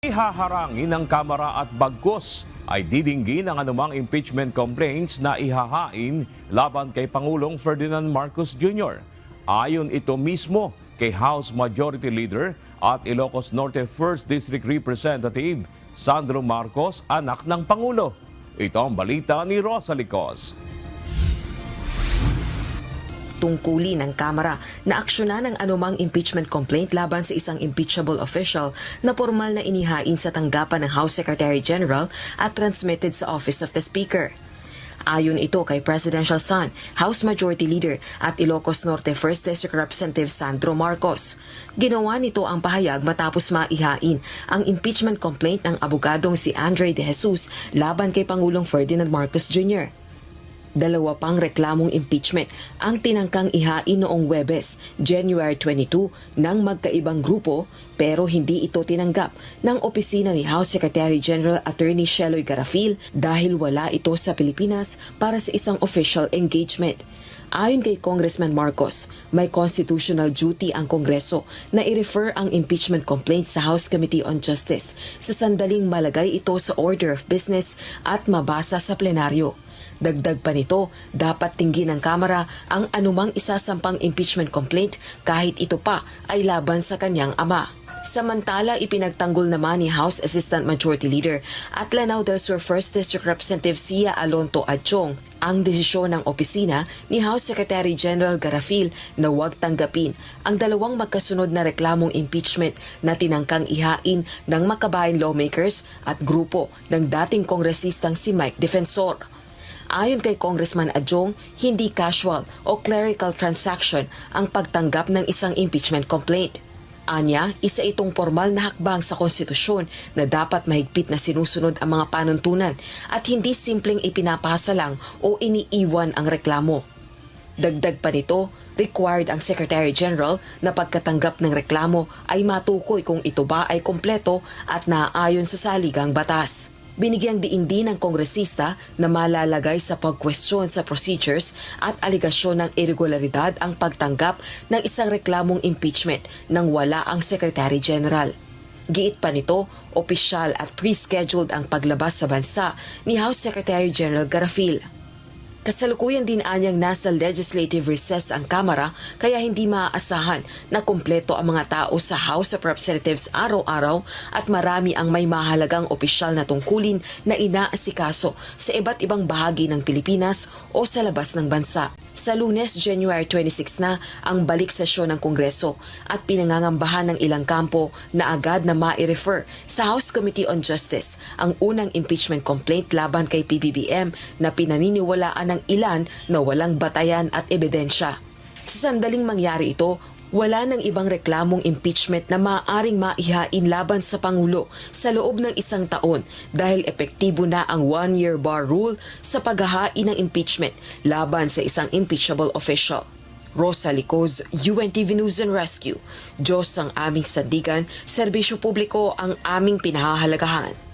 Ihaharangin ng Kamara at bagkus ay didinggin ang anumang impeachment complaints na ihahain laban kay Pangulong Ferdinand Marcos Jr. Ayon ito mismo kay House Majority Leader at Ilocos Norte 1st District Representative Sandro Marcos, anak ng Pangulo. Ito ang balita ni Rosa Licos. Tungkulin ng Kamara na aksyonan ng anumang impeachment complaint laban sa isang impeachable official na formal na inihain sa tanggapan ng House Secretary General at transmitted sa Office of the Speaker. Ayon ito kay Presidential Son, House Majority Leader at Ilocos Norte 1st District Representative Sandro Marcos. Ginawa nito ang pahayag matapos maihain ang impeachment complaint ng abogadong si Andre De Jesus laban kay Pangulong Ferdinand Marcos Jr. Dalawa pang reklamong impeachment ang tinangkang ihain noong Huwebes, January 22, ng magkaibang grupo pero hindi ito tinanggap ng opisina ni House Secretary General Attorney Sheloy Garafil dahil wala ito sa Pilipinas para sa isang official engagement. Ayon kay Congressman Marcos, may constitutional duty ang Kongreso na i-refer ang impeachment complaint sa House Committee on Justice sa sandaling malagay ito sa order of business at mabasa sa plenaryo. Dagdag pa nito, dapat tinggin ng Kamara ang anumang isasampang impeachment complaint kahit ito pa ay laban sa kanyang ama. Samantala, ipinagtanggol naman ni House Assistant Majority Leader at Lanao del Sur 1st District Representative Sia Alonto Adchong ang desisyon ng opisina ni House Secretary General Garafil na huwag tanggapin ang dalawang magkasunod na reklamong impeachment na tinangkang ihain ng makabayan lawmakers at grupo ng dating kongresistang si Mike Defensor. Ayon kay Congressman Adjong, hindi casual o clerical transaction ang pagtanggap ng isang impeachment complaint. Anya, isa itong formal na hakbang sa konstitusyon na dapat mahigpit na sinusunod ang mga panuntunan at hindi simpleng ipinapasa lang o iniiwan ang reklamo. Dagdag pa nito, required ang Secretary General na pagkatanggap ng reklamo ay matukoy kung ito ba ay kompleto at naaayon sa saligang batas. Binigyang diin din ng kongresista na malalagay sa pagkwestiyon sa procedures at aligasyon ng irregularidad ang pagtanggap ng isang reklamong impeachment nang wala ang Secretary General. Giit pa nito, opisyal at pre-scheduled ang paglabas sa bansa ni House Secretary General Garafil. Kasalukuyan din anyang nasa legislative recess ang Kamara kaya hindi maaasahan na kumpleto ang mga tao sa House of Representatives araw-araw at marami ang may mahalagang opisyal na tungkulin na inaasikaso sa iba't ibang bahagi ng Pilipinas o sa labas ng bansa. Sa Lunes, January 26 na ang balik sesyon ng Kongreso at pinangangambahan ng ilang kampo na agad na ma-refer sa House Committee on Justice ang unang impeachment complaint laban kay PBBM na pinaniniwalaan ng ilan na walang batayan at ebidensya. Sa sandaling mangyari ito, wala nang ibang reklamong impeachment na maaaring maihain laban sa Pangulo sa loob ng isang taon dahil epektibo na ang one-year bar rule sa paghahain ng impeachment laban sa isang impeachable official. Rosa Licos, UNTV News and Rescue. Diyos ang aming sandigan, serbisyo publiko ang aming pinahahalagahan.